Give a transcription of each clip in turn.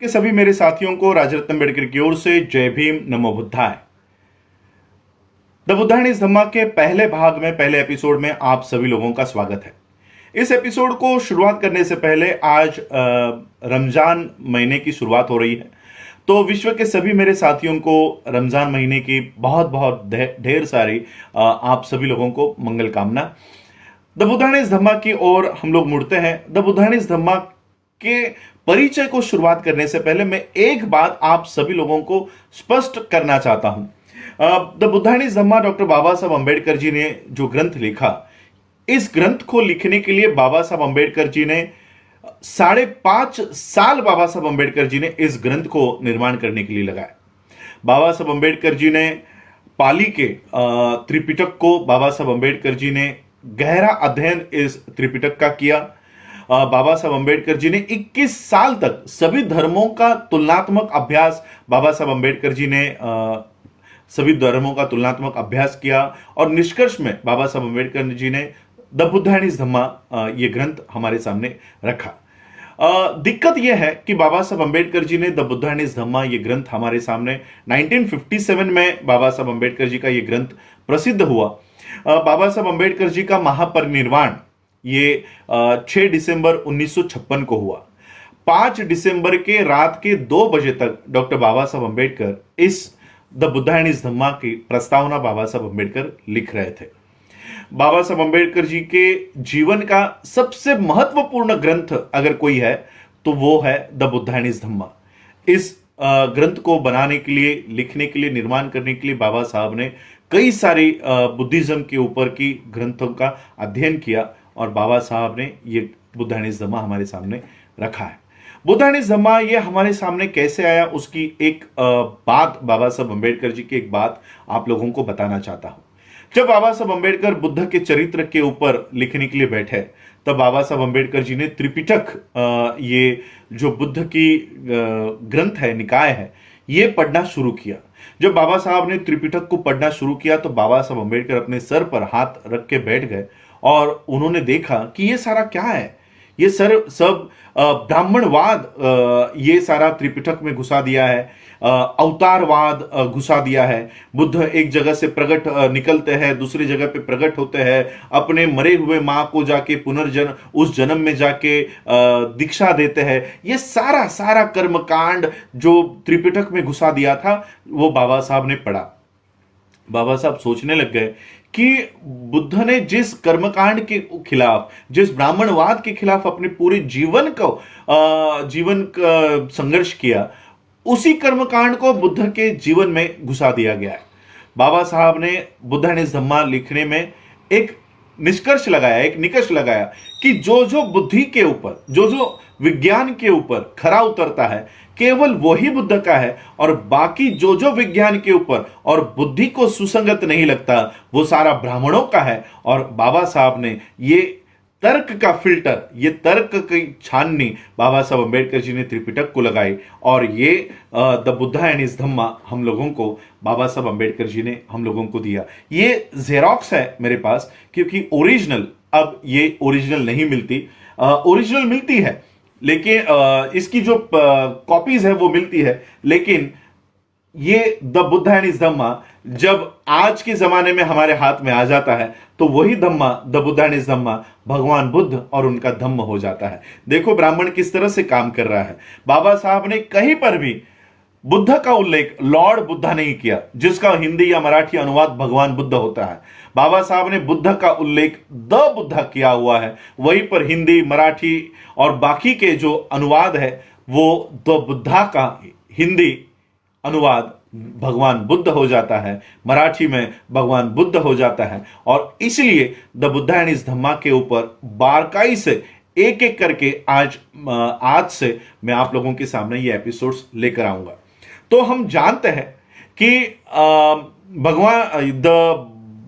सभी मेरे साथियों को राजरत्न अम्बेडकर की ओर से जय भीम, नमो बुद्धाय। द बुद्धायनीज धम्मा के पहले भाग में, पहले एपिसोड में आप सभी लोगों का स्वागत है। इस एपिसोड को शुरुआत करने से पहले आज रमजान महीने की शुरुआत हो रही है, तो विश्व के सभी मेरे साथियों को रमजान महीने की बहुत बहुत ढेर सारी आप सभी लोगों को मंगल कामना। द बुद्धायनीज धम्मा की ओर हम लोग मुड़ते हैं। द बुद्धायनीज धम्मा के परिचय को शुरुआत करने से पहले मैं एक बात आप सभी लोगों को स्पष्ट करना चाहता हूं। द बुद्धायनीज धम्मा डॉक्टर बाबा साहब अम्बेडकर जी ने जो ग्रंथ लिखा, इस ग्रंथ को लिखने के लिए बाबा साहब अम्बेडकर जी ने 5.5 साल बाबा साहब अम्बेडकर जी ने इस ग्रंथ को निर्माण करने के लिए लगाया। बाबा साहब अम्बेडकर जी ने पाली के त्रिपिटक को, बाबा साहब अम्बेडकर जी ने गहरा अध्ययन इस त्रिपिटक का किया। बाबा साहब अम्बेडकर जी ने 21 साल तक सभी धर्मों का तुलनात्मक अभ्यास, बाबा साहब अम्बेडकर जी ने सभी धर्मों का तुलनात्मक अभ्यास किया और निष्कर्ष में बाबा साहब अम्बेडकर जी ने द बुद्धायनीज धम्मा ये ग्रंथ हमारे सामने रखा। दिक्कत यह है कि बाबा साहब अम्बेडकर जी ने द बुद्धायनीज धम्मा ये ग्रंथ हमारे सामने 1957 में बाबा साहब अम्बेडकर जी का ये ग्रंथ प्रसिद्ध हुआ। बाबा साहब अम्बेडकर जी का महापरिनिर्वाण ये 6 दिसंबर 1956 को हुआ। 5 दिसंबर के रात के 2 बजे तक डॉक्टर बाबा साहब अम्बेडकर इस द बुद्धायनीज धम्मा की प्रस्तावना बाबा साहब अम्बेडकर लिख रहे थे। बाबा साहब अम्बेडकर जी के जीवन का सबसे महत्वपूर्ण ग्रंथ अगर कोई है तो वो है द बुद्धायनीज धम्मा। इस ग्रंथ को बनाने के लिए, लिखने के लिए, निर्माण करने के लिए बाबा साहब ने कई सारी बुद्धिज्म के ऊपर की ग्रंथों का अध्ययन किया और बाबा साहब ने ये बुद्धायनीज धम्मा हमारे सामने रखा है। बुद्धायनीज धम्मा ये हमारे सामने कैसे आया, उसकी एक बात, बाबा साहब अम्बेडकर जी की एक बात आप लोगों को बताना चाहता हूं। जब बाबा साहब अम्बेडकर बुद्ध के चरित्र के ऊपर लिखने के लिए बैठे, तब बाबा साहब अम्बेडकर जी ने त्रिपिटक, ये जो बुद्ध की ग्रंथ है, निकाय है, ये पढ़ना शुरू किया। जब बाबा साहब ने त्रिपिटक को पढ़ना शुरू किया तो बाबा साहब अम्बेडकर अपने सर पर हाथ रख के बैठ गए और उन्होंने देखा कि ये सारा क्या है। ये सब ब्राह्मणवाद ये सारा त्रिपिटक में घुसा दिया है, अवतारवाद घुसा दिया है। बुद्ध एक जगह से प्रकट निकलते हैं, दूसरी जगह पे प्रकट होते हैं, अपने मरे हुए माँ को जाके पुनर्जन्म, उस जन्म में जाके दीक्षा देते हैं। ये सारा कर्मकांड जो त्रिपिटक में घुसा दिया था वो बाबा साहब ने पढ़ा। बाबा साहब सोचने लग गए कि बुद्ध ने जिस कर्मकांड के खिलाफ, जिस ब्राह्मणवाद के खिलाफ अपने पूरे जीवन का संघर्ष किया, उसी कर्मकांड को बुद्ध के जीवन में घुसा दिया गया है। बाबा साहब ने बुद्धायनीज धम्मा लिखने में एक निष्कर्ष लगाया, एक निकष लगाया कि जो बुद्धि के ऊपर, जो विज्ञान के ऊपर खरा उतरता है, केवल वही बुद्ध का है, और बाकी जो विज्ञान के ऊपर और बुद्धि को सुसंगत नहीं लगता वो सारा ब्राह्मणों का है। और बाबा साहब ने ये तर्क का फिल्टर, ये तर्क की छाननी बाबा साहब अम्बेडकर जी ने त्रिपिटक को लगाई और ये द बुद्धायनीज धम्मा हम लोगों को बाबा साहब अम्बेडकर जी ने हम लोगों को दिया। ये जेरोक्स है मेरे पास, क्योंकि ओरिजिनल, अब ये ओरिजिनल नहीं मिलती, ओरिजिनल मिलती है लेकिन इसकी जो कॉपीज है वो मिलती है, लेकिन ये द बुद्धायनीज धम्मा जब आज के जमाने में हमारे हाथ में आ जाता है तो वही धम्मा, द बुद्धायनीज धम्मा, भगवान बुद्ध और उनका धम्म हो जाता है। देखो ब्राह्मण किस तरह से काम कर रहा है। बाबा साहब ने कहीं पर भी बुद्ध का उल्लेख लॉर्ड बुद्धा नहीं किया, जिसका हिंदी या मराठी अनुवाद भगवान बुद्ध होता है। बाबा साहब ने बुद्ध का उल्लेख द बुद्धा किया हुआ है, वहीं पर हिंदी, मराठी और बाकी के जो अनुवाद है वो द बुद्धा का हिंदी अनुवाद भगवान बुद्ध हो जाता है, मराठी में भगवान बुद्ध हो जाता है। और इसलिए द बुद्धायनीज धम्मा के ऊपर बारकाई से एक एक करके आज से मैं आप लोगों के सामने ये एपिसोड्स लेकर आऊंगा। तो हम जानते हैं कि भगवान द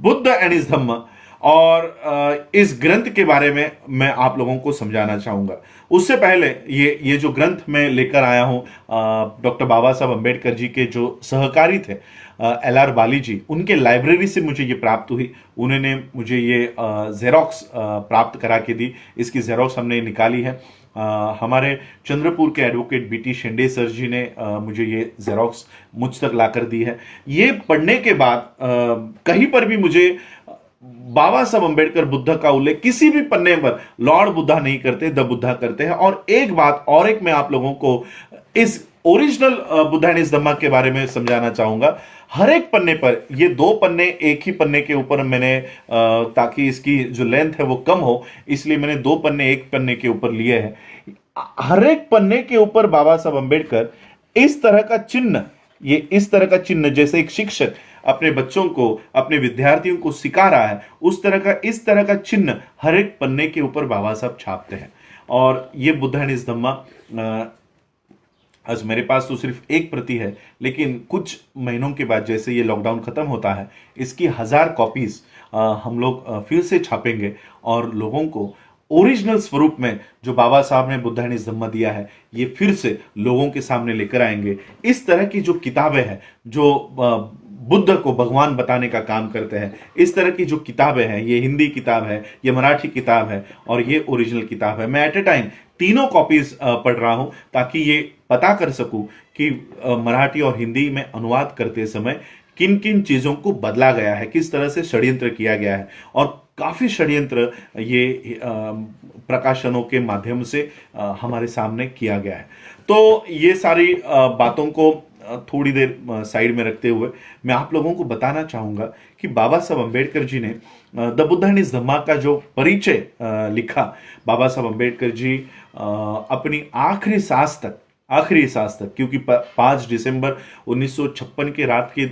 बुद्धायनीज धम्मा और इस ग्रंथ के बारे में मैं आप लोगों को समझाना चाहूंगा। उससे पहले ये जो ग्रंथ मैं लेकर आया हूं, डॉक्टर बाबा साहब अम्बेडकर जी के जो सहकारी थे LR बाली जी, उनके लाइब्रेरी से मुझे ये प्राप्त हुई। उन्होंने मुझे ये जेरोक्स प्राप्त करा के दी। इसकी जेरोक्स हमने निकाली है। हमारे चंद्रपुर के एडवोकेट BT शेंडे सर जी ने मुझे ये जेरोक्स मुझ तक लाकर दी है। ये पढ़ने के बाद कहीं पर भी मुझे बाबा साहब अम्बेडकर बुद्ध का उल्लेख किसी भी पन्ने पर लॉर्ड बुद्धा नहीं करते, द बुद्धा करते हैं। और एक बात और एक मैं आप लोगों को इस original Buddha and his Dhamma के बारे में समझाना चाहूंगा। हर एक पन्ने पर, ये 2 पन्ने एक ही पन्ने के ऊपर मैंने ताकि इसकी जो लेंथ है वो कम हो, इसलिए मैंने 2 पन्ने एक पन्ने के ऊपर लिए हैं। हर एक पन्ने के ऊपर बाबा साहब अम्बेडकर इस तरह का चिन्ह, ये इस तरह का चिन्ह जैसे एक शिक्षक अपने बच्चों को, अपने विद्यार्थियों को सिखा रहा है, उस तरह का, इस तरह का चिन्ह हर एक पन्ने के ऊपर बाबा साहब छापते हैं। और ये बुद्धा एंड हिज धम्मा आज मेरे पास तो सिर्फ एक प्रति है, लेकिन कुछ महीनों के बाद जैसे ये लॉकडाउन खत्म होता है, इसकी 1000 कॉपीज हम लोग फिर से छापेंगे और लोगों को ओरिजिनल स्वरूप में जो बाबा साहब ने बुद्धा एंड हिज धम्मा दिया है, ये फिर से लोगों के सामने लेकर आएंगे। इस तरह की जो किताबें हैं जो बुद्ध को भगवान बताने का काम करते हैं, इस तरह की जो किताबें हैं, ये हिंदी किताब है, ये मराठी किताब है और ये ओरिजिनल किताब है। मैं एट ए टाइम तीनों कॉपीज पढ़ रहा हूं ताकि ये पता कर सकूं कि मराठी और हिंदी में अनुवाद करते समय किन किन चीजों को बदला गया है, किस तरह से षड्यंत्र किया गया है। और काफी षड्यंत्र ये प्रकाशनों के माध्यम से हमारे सामने किया गया है। तो ये सारी बातों को थोड़ी देर साइड में रखते हुए मैं आप लोगों को बताना चाहूंगा कि बाबा साहब अम्बेडकर जी ने द बुद्धा एंड हिज धम्मा का जो परिचय लिखा। बाबा साहब अम्बेडकर जी अपनी आखिरी सांस तक, क्योंकि 5 दिसंबर 1956 की रात की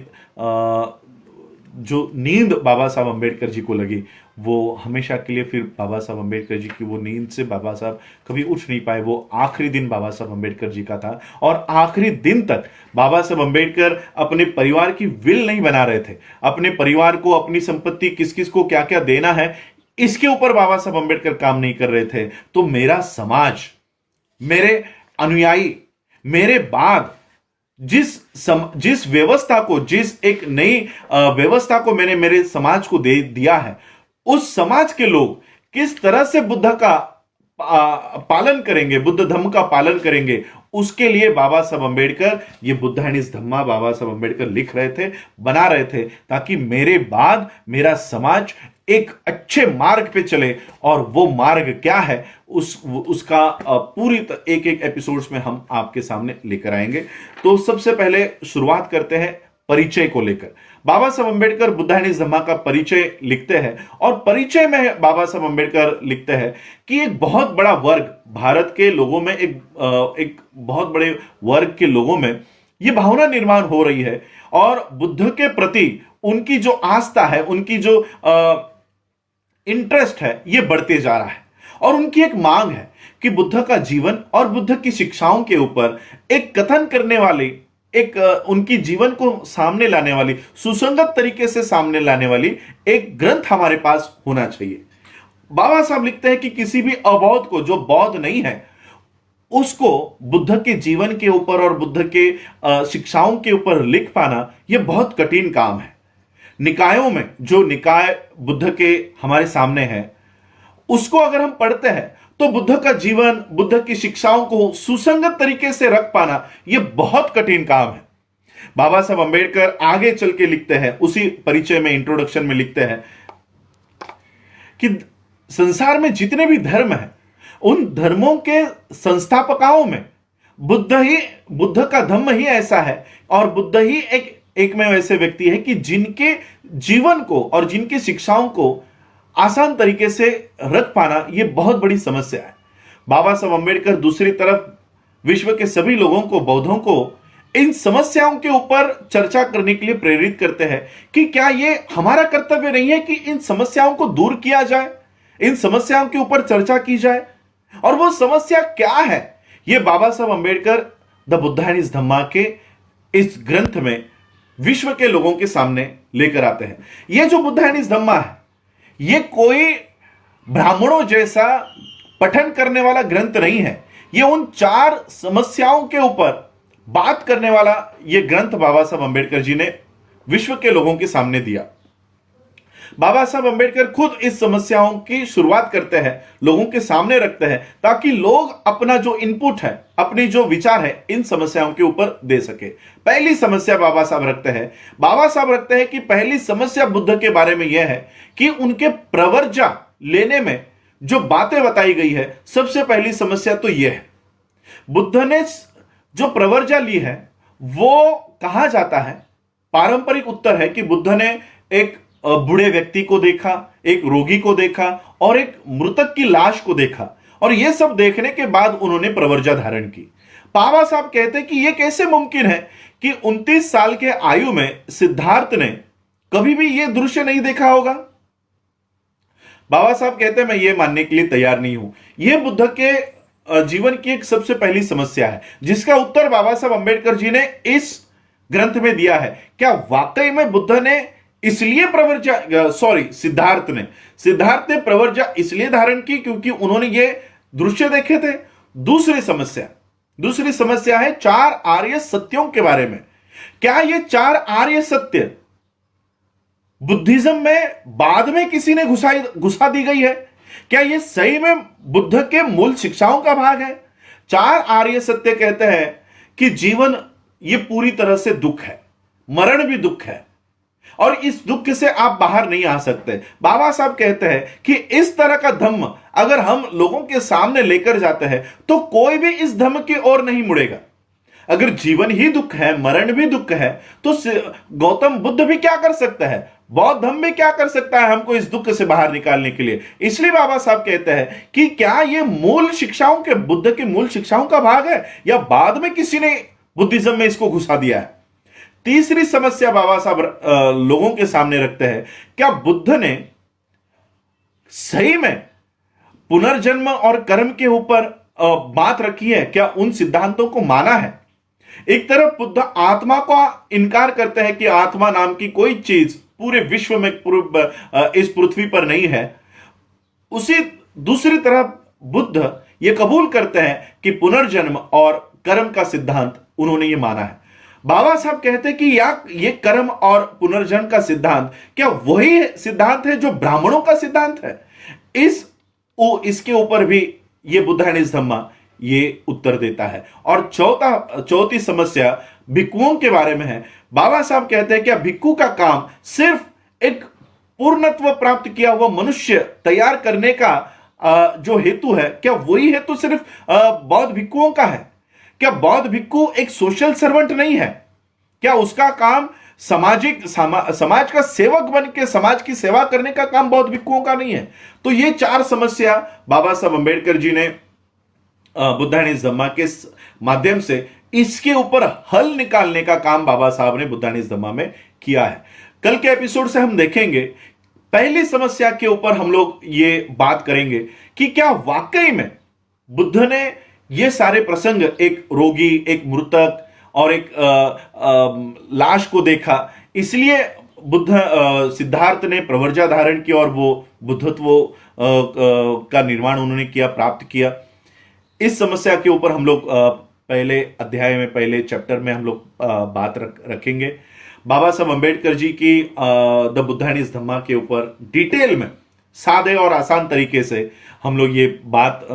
जो नींद बाबा साहब अम्बेडकर जी को लगी, वो हमेशा के लिए फिर बाबा साहब अम्बेडकर जी की वो नींद से बाबा साहब कभी उठ नहीं पाए। वो आखिरी दिन बाबा साहब अम्बेडकर जी का था और आखिरी दिन तक बाबा साहब अम्बेडकर अपने परिवार की विल नहीं बना रहे थे। अपने परिवार को, अपनी संपत्ति किस किस को क्या क्या देना है, इसके ऊपर बाबा साहब अम्बेडकर काम नहीं कर रहे थे। तो मेरा समाज, मेरे अनुयायी, मेरे बाद जिस व्यवस्था को, जिस एक नई व्यवस्था को मैंने मेरे समाज को दे दिया है, उस समाज के लोग किस तरह से बुद्ध का पालन करेंगे, बुद्ध धम्म का पालन करेंगे, उसके लिए बाबा साहब अम्बेडकर ये बुद्धा एंड हिज धम्मा बाबा साहब अम्बेडकर लिख रहे थे, बना रहे थे, ताकि मेरे बाद मेरा समाज एक अच्छे मार्ग पे चले। और वो मार्ग क्या है उसका पूरी एक एपिसोड्स में हम आपके सामने लेकर आएंगे। तो सबसे पहले शुरुआत करते हैं परिचय को लेकर। बाबा साहब अम्बेडकर बुद्धा एंड हिज धम्मा का परिचय लिखते हैं और परिचय में बाबा साहब अम्बेडकर लिखते हैं कि एक बहुत बड़ा वर्ग भारत के लोगों में, एक बहुत बड़े वर्ग के लोगों में यह भावना निर्माण हो रही है और बुद्ध के प्रति उनकी जो आस्था है, उनकी जो इंटरेस्ट है, यह बढ़ते जा रहा है। और उनकी एक मांग है कि बुद्ध का जीवन और बुद्ध की शिक्षाओं के ऊपर एक कथन करने वाली, एक उनकी जीवन को सामने लाने वाली, सुसंगत तरीके से सामने लाने वाली एक ग्रंथ हमारे पास होना चाहिए। बाबा साहब लिखते हैं कि किसी भी अबौद्ध को, जो बौद्ध नहीं है, उसको बुद्ध के जीवन के ऊपर और बुद्ध के शिक्षाओं के ऊपर लिख पाना यह बहुत कठिन काम है। निकायों में जो निकाय बुद्ध के हमारे सामने है, उसको अगर हम पढ़ते हैं तो बुद्ध का जीवन, बुद्ध की शिक्षाओं को सुसंगत तरीके से रख पाना यह बहुत कठिन काम है। बाबा साहब अम्बेडकर आगे चल के लिखते हैं, उसी परिचय में, इंट्रोडक्शन में लिखते हैं कि संसार में जितने भी धर्म हैं, उन धर्मों के संस्थापकों में बुद्ध का धम्म ही ऐसा है और बुद्ध ही एक में ऐसे व्यक्ति है कि जिनके जीवन को और जिनकी शिक्षाओं को आसान तरीके से रख पाना यह बहुत बड़ी समस्या है। बाबा साहब अम्बेडकर दूसरी तरफ विश्व के सभी लोगों को, बौद्धों को इन समस्याओं के ऊपर चर्चा करने के लिए प्रेरित करते हैं कि क्या यह हमारा कर्तव्य नहीं है कि इन समस्याओं को दूर किया जाए, इन समस्याओं के ऊपर चर्चा की जाए। और वो समस्या क्या है, यह Baba Saheb Ambedkar the Buddha and his Dhamma के इस ग्रंथ में विश्व के लोगों के सामने लेकर आते हैं। यह जो बुद्धा एंड हिज धम्मा है, ये कोई ब्राह्मणों जैसा पठन करने वाला ग्रंथ नहीं है। ये उन 4 समस्याओं के ऊपर बात करने वाला ये ग्रंथ बाबा साहब अंबेडकर जी ने विश्व के लोगों के सामने दिया। बाबा साहब अंबेडकर खुद इस समस्याओं की शुरुआत करते हैं, लोगों के सामने रखते हैं, ताकि लोग अपना जो इनपुट है, अपनी जो विचार है, इन समस्याओं के ऊपर दे सके। पहली समस्या बाबा साहब रखते हैं कि पहली समस्या बुद्ध के बारे में यह है कि उनके प्रवर्जा लेने में जो बातें बताई गई है, सबसे पहली समस्या तो यह है, बुद्ध ने जो प्रवर्जा ली है वो कहा जाता है, पारंपरिक उत्तर है कि बुद्ध ने एक बूढ़े व्यक्ति को देखा, एक रोगी को देखा और एक मृतक की लाश को देखा, और यह सब देखने के बाद उन्होंने प्रवर्जा धारण की। बाबा साहब कहते हैं कि यह कैसे मुमकिन है कि 29 साल के आयु में सिद्धार्थ ने कभी भी यह दृश्य नहीं देखा होगा। बाबा साहब कहते हैं मैं यह मानने के लिए तैयार नहीं हूं। यह बुद्ध के जीवन की एक सबसे पहली समस्या है, जिसका उत्तर बाबा साहब अंबेडकर जी ने इस ग्रंथ में दिया है। क्या वाकई में बुद्ध ने इसलिए सिद्धार्थ ने प्रवर्जा इसलिए धारण की क्योंकि उन्होंने ये दृश्य देखे थे? दूसरी समस्या है 4 आर्य सत्यों के बारे में। क्या ये 4 आर्य सत्य बुद्धिज्म में बाद में किसी ने घुसा दी गई है? क्या ये सही में बुद्ध के मूल शिक्षाओं का भाग है? 4 आर्य सत्य कहते हैं कि जीवन ये पूरी तरह से दुख है, मरण भी दुख है, और इस दुख से आप बाहर नहीं आ सकते। बाबा साहब कहते हैं कि इस तरह का धम्म अगर हम लोगों के सामने लेकर जाते हैं तो कोई भी इस धम्म की ओर नहीं मुड़ेगा। अगर जीवन ही दुख है, मरण भी दुख है, तो गौतम बुद्ध भी क्या कर सकता है, बौद्ध धम्म भी क्या कर सकता है हमको इस दुख से बाहर निकालने के लिए? इसलिए बाबा साहब कहते हैं कि क्या यह बुद्ध के मूल शिक्षाओं का भाग है या बाद में किसी ने बुद्धिज्म में इसको घुसा दिया है? तीसरी समस्या बाबा साहब लोगों के सामने रखते हैं, क्या बुद्ध ने सही में पुनर्जन्म और कर्म के ऊपर बात रखी है? क्या उन सिद्धांतों को माना है? एक तरफ बुद्ध आत्मा का इनकार करते हैं कि आत्मा नाम की कोई चीज पूरे विश्व में इस पृथ्वी पर नहीं है, उसी दूसरी तरफ बुद्ध यह कबूल करते हैं कि पुनर्जन्म और कर्म का सिद्धांत उन्होंने ये माना है। बाबा साहब कहते हैं कि ये कर्म और पुनर्जन्म का सिद्धांत क्या वही सिद्धांत है जो ब्राह्मणों का सिद्धांत है? इसके ऊपर भी ये बुद्ध एंड हिज धम्मा ये उत्तर देता है। और चौथी समस्या भिक्षुओं के बारे में है। बाबा साहब कहते हैं क्या भिक्षु का काम सिर्फ एक पूर्णत्व प्राप्त किया हुआ मनुष्य तैयार करने का जो हेतु है, क्या वही हेतु सिर्फ बौद्ध भिक्षुओं का है? क्या बौद्ध भिक्षु एक सोशल सर्वेंट नहीं है? क्या उसका काम समाज का सेवक बन के समाज की सेवा करने का काम बौद्ध भिक्षुओं का नहीं है? तो ये 4 समस्या बाबा साहब अंबेडकर जी ने बुद्ध एंड हिज धम्मा के माध्यम से इसके ऊपर हल निकालने का काम बाबा साहब ने बुद्ध एंड हिज धम्मा में किया है। कल के एपिसोड से हम देखेंगे, पहली समस्या के ऊपर हम लोग ये बात करेंगे कि क्या वाकई में बुद्ध ने ये सारे प्रसंग, एक रोगी, एक मृतक और एक लाश को देखा, इसलिए सिद्धार्थ ने प्रवर्जा धारण की और वो बुद्धत्व का निर्माण उन्होंने किया, प्राप्त किया। इस समस्या के ऊपर हम लोग पहले अध्याय में, पहले चैप्टर में हम लोग बात रखेंगे। बाबा साहब अंबेडकर जी की the Buddha and his Dhamma के ऊपर डिटेल में, सादे और आसान तरीके से हम लोग ये बात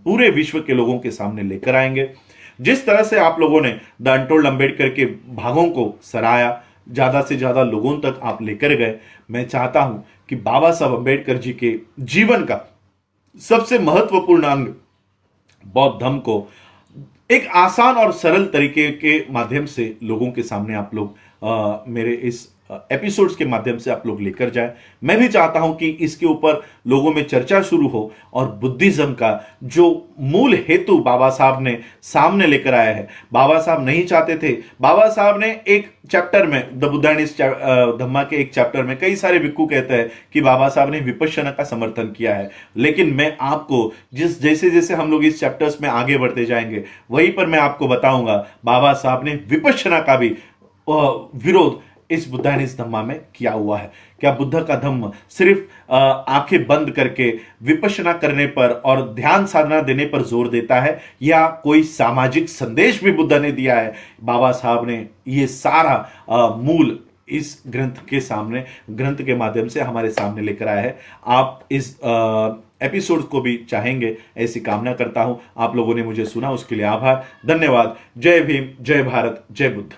पूरे विश्व के लोगों के सामने लेकर आएंगे। जिस तरह से आप लोगों ने द अनटोल्ड अंबेडकर के भागों को सराहा, ज्यादा से ज्यादा लोगों तक आप लेकर गए, मैं चाहता हूं कि बाबा साहब अंबेडकर जी के जीवन का सबसे महत्वपूर्ण अंग बौद्ध धम्म को एक आसान और सरल तरीके के माध्यम से लोगों के सामने आप लोग मेरे इस एपिसोड्स के माध्यम से आप लोग लेकर जाए। मैं भी चाहता हूं कि इसके ऊपर लोगों में चर्चा शुरू हो और बुद्धिज्म का जो मूल हेतु बाबा साहब ने सामने लेकर आया है। बाबा साहब नहीं चाहते थे, बाबा साहब ने एक चैप्टर में, the Buddha and his Dhamma के एक चैप्टर में, कई सारे भिक्षु कहते हैं कि बाबा साहब ने विपश्यना का समर्थन किया है, लेकिन मैं आपको जैसे जैसे हम लोग इस चैप्टर्स में आगे बढ़ते जाएंगे, वहीं पर मैं आपको बताऊंगा बाबा साहब ने विपश्यना का भी विरोध इस बुद्धानी धम्मा में किया हुआ है। क्या बुद्ध का धम्म सिर्फ आंखें बंद करके विपश्यना करने पर और ध्यान साधना देने पर जोर देता है, या कोई सामाजिक संदेश भी बुद्ध ने दिया है? बाबा साहब ने ये सारा मूल इस ग्रंथ के माध्यम से हमारे सामने लेकर आया है। आप इस एपिसोड को भी चाहेंगे, ऐसी कामना करता हूं। आप लोगों ने मुझे सुना, उसके लिए आभार, धन्यवाद। जय भीम, जय भारत, जय बुद्ध।